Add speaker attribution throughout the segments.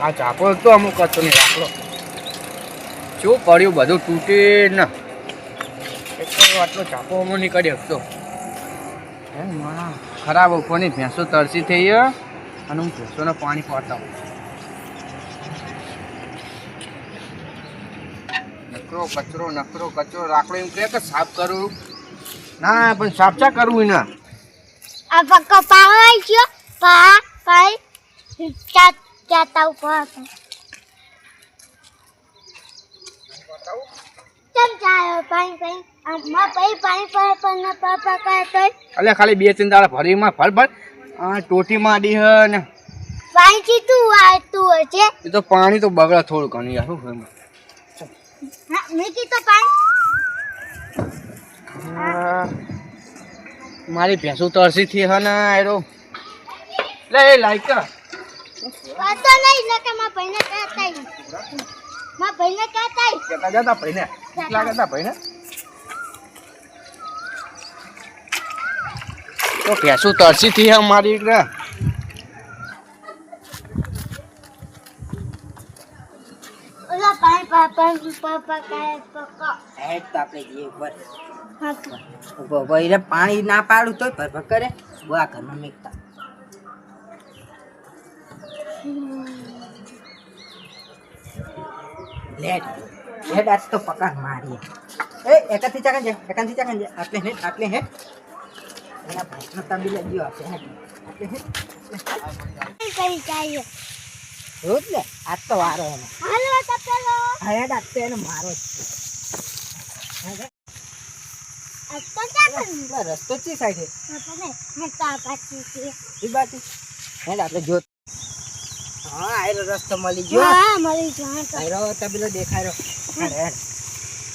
Speaker 1: આ ચાપો તો અમુક કરતો નહીં રાખલો શું કર્યું બધું તૂટી ને આટલો ચાપો અમુક નીકળી શકતો હે મારા ખરાબ ઉપરની ભેંસો તરસી થઈ ગયો અને હું ભેંસોને પાણી પાતા નકરો કચરો રાખડો એમ કે સાફ કરું ના પણ સાફ ચા કરવું ને
Speaker 2: આ પક્કો પાવાય છે પાઈ ચાતા ઉપર ચમ ચાયો પાણી આમાં પાણી પણ પાપા કાય
Speaker 1: અલે ખાલી 2-3 દાડા ભરીમાં ભર આ ટોટી માંડી હે ને
Speaker 2: પાણી ચીતું આવતું હશે
Speaker 1: એ તો પાણી તો બગડે થોડું ઘણું યાર શું હા
Speaker 2: મેં કીધું પાણી
Speaker 1: મારી ભેંસો તરસી થી હે ને એરો લે લાઈક
Speaker 2: વાતો નહીં ને કે માં ભાઈને કહેતા માં ભાઈને કહેતા
Speaker 1: કેતા જતા ભાઈને કેટલા કહેતા ભાઈને તો ભેંસો તરસી થી હે મારી રે
Speaker 2: ઓલા પાણી પાપા કાય પક્કો
Speaker 3: હેડ તો આપણે જઈએ ઉપર
Speaker 2: હા
Speaker 3: ભાઈ પાણી ના પાડું તો ભર કરે બુઆ ઘરમાં મેકતા લેડ આજ તો પકા મારી એકાથી ચાકન છે આટલે હે એના ભાઈનો તબી લઈ ગયો આપણે
Speaker 2: કઈ ચાહીએ
Speaker 3: રોજ લે આજ તો વારો એનો
Speaker 2: હાલો તપેલો
Speaker 3: હેડ આજ તો એનો મારો જ છે
Speaker 2: આ તો ચાકન
Speaker 3: રસ્તો ચી સાઈડ છે
Speaker 2: આપણે હેતા પાછી છે
Speaker 3: એ બાજુ હેડ આપણે જો હા આયરો રસ્તો મળી ગયો
Speaker 2: હા મળી ગયો તો
Speaker 3: આયરો તબીલો દેખાય હેડ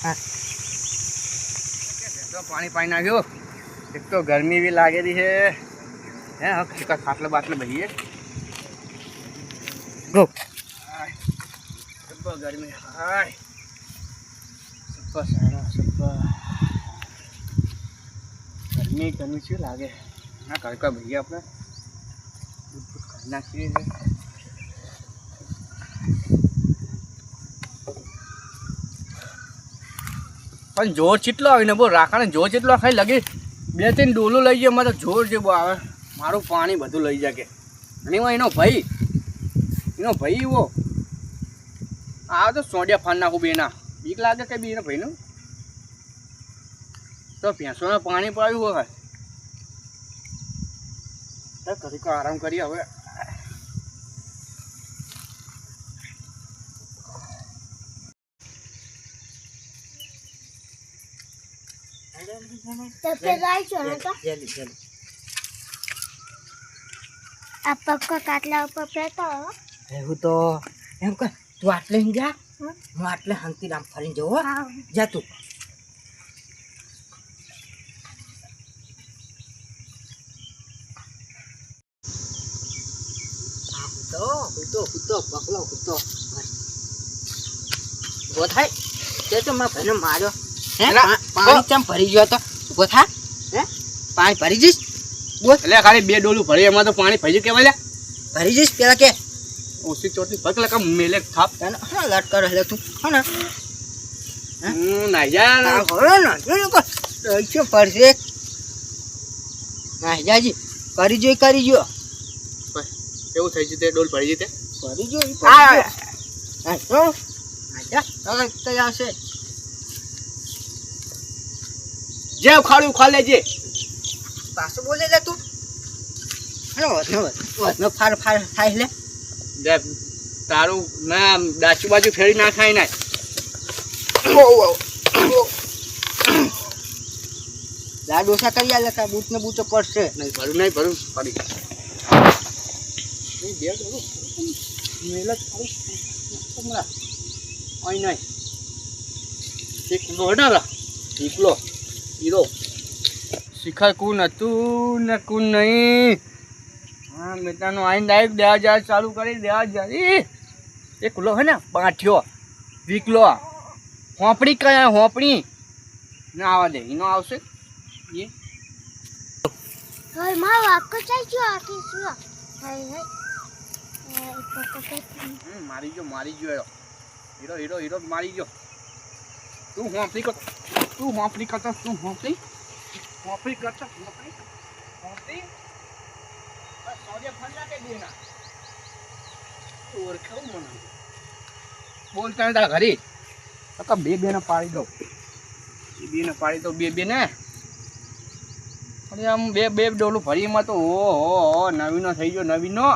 Speaker 3: હા
Speaker 1: તો પાણી નાખ્યો એક તો ગરમી બી લાગેલી છે હે હવે ખાટલો બાટલો ભરીએ ગો સબ્બા ગરમી હાય સબ્બા સારા સબ્બા ગરમી શું લાગે ના કડકા ભરીએ આપણે દૂધ કરી નાખીએ પણ જોર ચેટલો આવે ને બહુ રાખવાને જોર ચેટલો ખાઈ લાગે 2-3 ડોલું લઈ જાય મારે જોર જેવો આવે મારું પાણી બધું લઈ જાય કે અને એનો ભાઈ એવો આ તો સોડિયા ફાન નાખું બેના બીક લાગે કે બેના ભાઈનું તો ભેંસોને પાણી પાડ્યું હોય તો ઘડીક આરામ કરીએ હવે
Speaker 2: તપેલો આઈજો ને તો
Speaker 3: જલ્દી
Speaker 2: આ પક્કો કાટલા ઉપર બેઠો
Speaker 3: એવું તો એમ કર તું આટલે જા હું આટલે હંતીરામ ફરીને જવું હો જા તું કૂતો ઉભો થાય તે તો મારા ભાઈને માર્યો હે પાણી ચમ ભરી ગયો તો ઉભો થા હે પાણી ભરી જઈશ બોલ
Speaker 1: એટલે ખાલી 2 ડોલું ભરી એમાં તો પાણી ભરી કેવાય
Speaker 3: ભરી જઈશ પેલા કે
Speaker 1: ઓછી ચોટલી પકલા કા મેલે થાપ
Speaker 3: હા લટ કરો એટલે તું હા ને
Speaker 1: ના યાર
Speaker 3: હવે ના જો પડશે ના જાજી કરી જો
Speaker 1: કેવું થઈ જતે ડોલ ભરી જતે
Speaker 3: કરી જો હા તો આજા તો આવશે
Speaker 1: જે ખાડું ખા લેજે
Speaker 3: પાછું બોલે લે તું નો ફાર થાય લે
Speaker 1: તારું ના ડાચી બાજુ ફેરી ના ખાય ના
Speaker 3: લા ડોસા કરી આલે કા બૂટ ને બૂચો પડશે
Speaker 1: નહીં ભરું પડી નહીં બે ડોલું મેલે થારું તમરા ઓય નહીં એક લોડા એકલો હીરો શિખર કુન હતું ને કુન નહીં હા મેતાનો આઈને ડાયરેક્ટ દેવા જાય ચાલુ કરી દેવા જાય એક લો હે ને પાઠ્યો વીકલો હોપડી કયા હોપડી ના આવા દે એનો આવશે એ
Speaker 2: હવે મારો આખો ચાઈ ગયો આખી શું હાય હાય
Speaker 1: મારી ગયો હીરો હીરો હીરો મારી ગયો તું હોંફરી કરતો તું હોંફરી કરતો સોડિયા ફંડા કે દેના ઓળખાવું મને બોલતા હતા ઘરે કાકા બે ને પાડી દો બે ને અરે આમ બે ડોલું ભરીમાં તો ઓ નવીનો થઈ ગયો નવીનો